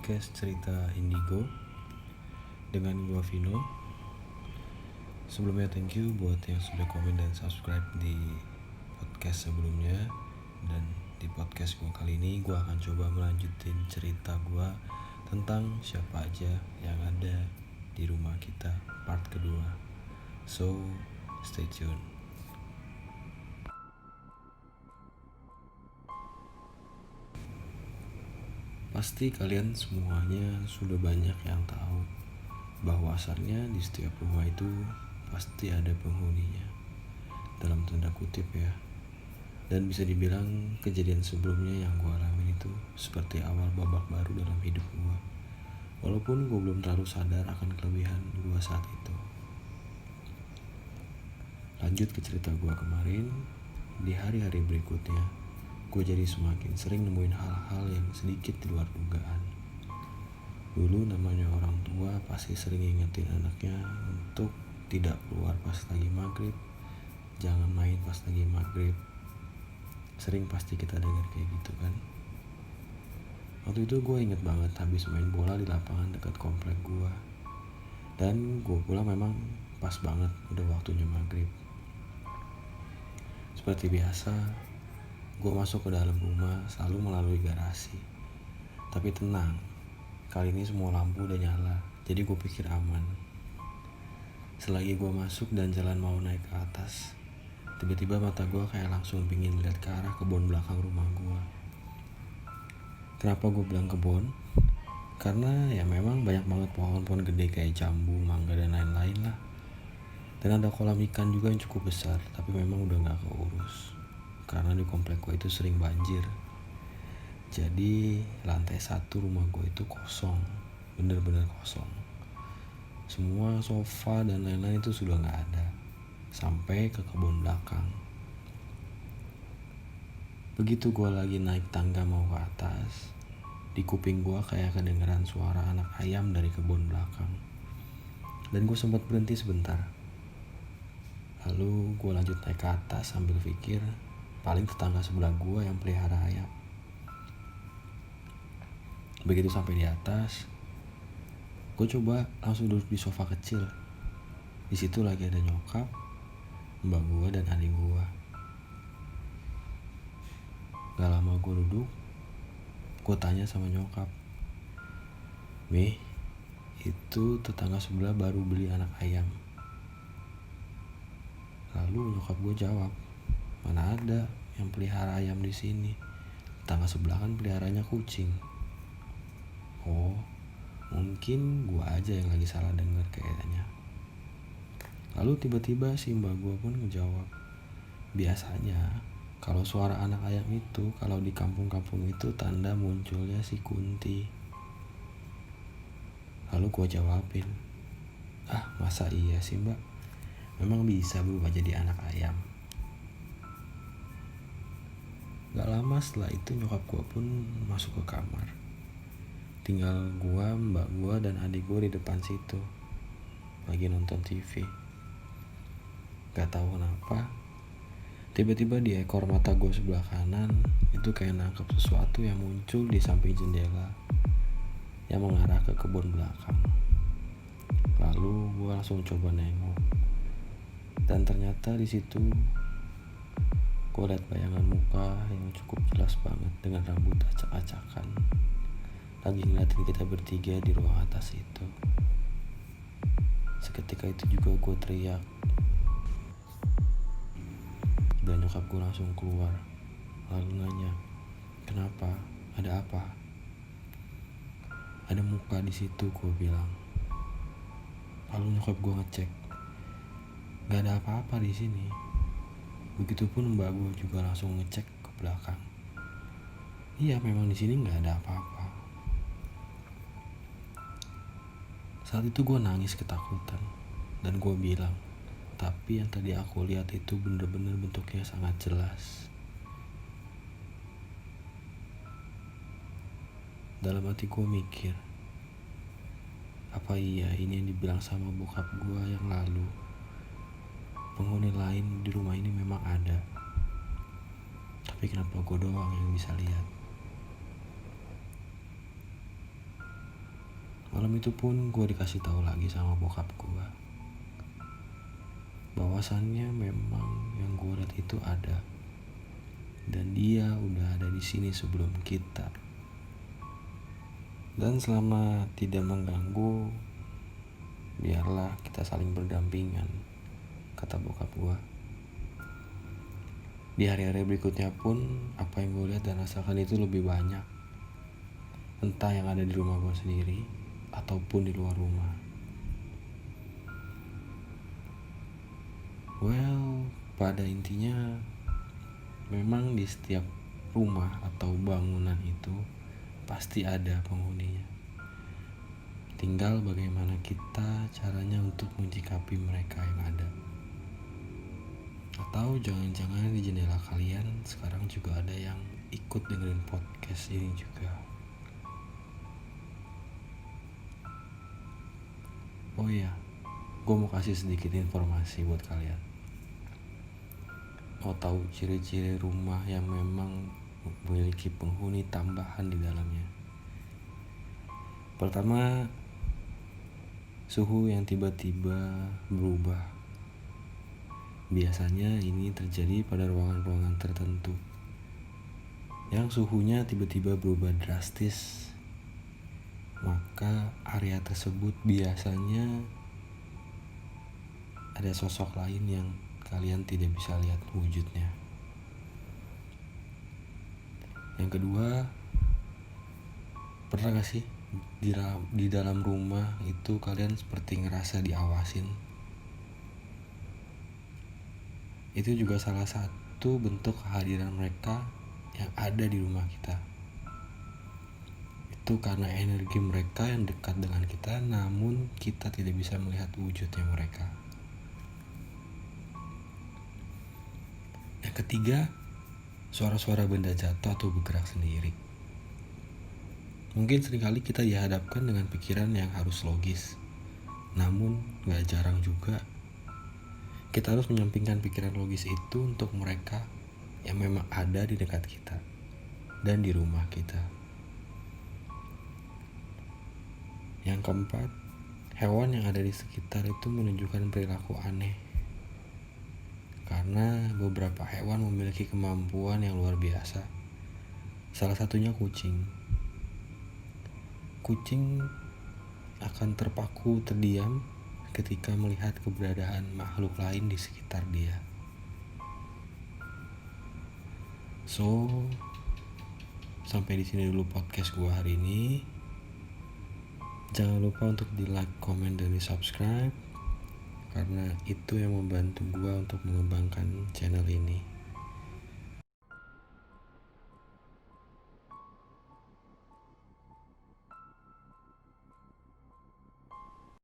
podcast cerita Indigo dengan gua Vino. Sebelumnya thank you buat yang sudah komen dan subscribe di podcast sebelumnya. Dan di podcast gua kali ini gua akan coba melanjutin cerita gua tentang siapa aja yang ada di rumah kita part kedua. So stay tune. Pasti kalian semuanya sudah banyak yang tahu bahwasannya di setiap rumah itu pasti ada penghuninya, dalam tanda kutip ya. Dan bisa dibilang kejadian sebelumnya yang gue alami itu seperti awal babak baru dalam hidup gue, walaupun gue belum terlalu sadar akan kelebihan gue saat itu. Lanjut ke cerita gue kemarin. Di hari-hari berikutnya gue jadi semakin sering nemuin hal-hal yang sedikit di luar dugaan. Dulu namanya orang tua pasti sering ngingetin anaknya untuk tidak keluar pas lagi maghrib, jangan main pas lagi maghrib. Sering pasti kita dengar kayak gitu kan. Waktu itu gue inget banget habis main bola di lapangan dekat komplek gue. Dan gue pulang memang pas banget udah waktunya maghrib. Seperti biasa, gue masuk ke dalam rumah selalu melalui garasi. Tapi tenang, kali ini semua lampu udah nyala, jadi gue pikir aman. Selagi gue masuk dan jalan mau naik ke atas, tiba-tiba mata gue kayak langsung pingin lihat ke arah kebun belakang rumah gue. Kenapa gue bilang kebun? Karena ya memang banyak banget pohon-pohon gede kayak jambu, mangga, dan lain-lain lah. Dan ada kolam ikan juga yang cukup besar, tapi memang udah gak keurus karena di komplek gue itu sering banjir. Jadi lantai 1 rumah gue itu kosong, bener-bener kosong. Semua sofa dan lain-lain itu sudah gak ada, sampai ke kebun belakang. Begitu gue lagi naik tangga mau ke atas, di kuping gue kayak kedengeran suara anak ayam dari kebun belakang. Dan gue sempat berhenti sebentar. Lalu gue lanjut naik ke atas sambil pikir paling tetangga sebelah gue yang pelihara ayam. Begitu sampai di atas, gue coba langsung duduk di sofa kecil. Di situ lagi ada nyokap, mbak gue, dan adik gue. Gak lama gue duduk, gue tanya sama nyokap, "Mi, itu tetangga sebelah baru beli anak ayam." Lalu nyokap gue jawab, "Mana ada yang pelihara ayam di sini. Tetangga sebelah kan peliharanya kucing." Oh, mungkin gue aja yang lagi salah dengar kayaknya. Lalu tiba-tiba si mbak gue pun ngejawab, "Biasanya kalau suara anak ayam itu kalau di kampung-kampung itu tanda munculnya si Kunti." Lalu gue jawabin, "Masa iya sih mbak? Memang bisa berubah jadi anak ayam?" Gak lama setelah itu nyokap gue pun masuk ke kamar. Tinggal gue, mbak gue, dan adik gue di depan situ lagi nonton TV. Gak tahu kenapa, tiba-tiba di ekor mata gue sebelah kanan itu kayak nangkep sesuatu yang muncul di samping jendela yang mengarah ke kebun belakang. Lalu gue langsung coba nengok, dan ternyata di situ gue lihat bayangan muka yang cukup jelas banget dengan rambut acak-acakan lagi ngeliatin kita bertiga di ruang atas itu. Seketika itu juga gue teriak, dan nyokap gue langsung keluar lalu nanya, "Kenapa? Ada apa?" "Ada muka di situ," gue bilang. Lalu nyokap gue ngecek, "Gak ada apa-apa di sini." Begitupun mbak gue juga langsung ngecek ke belakang. Iya, memang di sini nggak ada apa-apa. Saat itu gue nangis ketakutan dan gue bilang, "Tapi yang tadi aku lihat itu bener-bener bentuknya sangat jelas." Dalam hati gue mikir, apa iya ini yang dibilang sama bokap gue yang lalu? Penghuni lain di rumah ini memang ada, tapi kenapa gue doang yang bisa lihat? Malam itu pun gue dikasih tahu lagi sama bokap gue bahwasannya memang yang gue lihat itu ada, dan dia udah ada di sini sebelum kita. Dan selama tidak mengganggu, biarlah kita saling berdampingan, kata bokap gue. Di hari-hari berikutnya pun, apa yang gue lihat dan rasakan itu lebih banyak. Entah yang ada di rumah gue sendiri, ataupun di luar rumah. Well, pada intinya, memang di setiap rumah atau bangunan itu pasti ada penghuninya. Tinggal bagaimana kita caranya untuk menyikapi mereka yang ada. Atau jangan-jangan di jendela kalian sekarang juga ada yang ikut dengerin podcast ini juga. Oh iya, gue mau kasih sedikit informasi buat kalian. Mau tahu ciri-ciri rumah yang memang memiliki penghuni tambahan di dalamnya? Pertama, suhu yang tiba-tiba berubah. Biasanya ini terjadi pada ruangan-ruangan tertentu yang suhunya tiba-tiba berubah drastis. Maka area tersebut biasanya ada sosok lain yang kalian tidak bisa lihat wujudnya. Yang kedua, pernah gak sih di dalam rumah itu kalian seperti ngerasa diawasin? Itu juga salah satu bentuk kehadiran mereka yang ada di rumah kita. Itu karena energi mereka yang dekat dengan kita, namun kita tidak bisa melihat wujudnya mereka. Yang ketiga, suara-suara benda jatuh atau bergerak sendiri. Mungkin seringkali kita dihadapkan dengan pikiran yang harus logis, namun gak jarang juga kita harus menyampingkan pikiran logis itu untuk mereka yang memang ada di dekat kita dan di rumah kita. Yang keempat, hewan yang ada di sekitar itu menunjukkan perilaku aneh. Karena beberapa hewan memiliki kemampuan yang luar biasa. Salah satunya kucing. Kucing akan terpaku terdiam ketika melihat keberadaan makhluk lain di sekitar dia. So, sampai di sini dulu podcast gua hari ini. Jangan lupa untuk di like, komen, dan di subscribe, karena itu yang membantu gua untuk mengembangkan channel ini.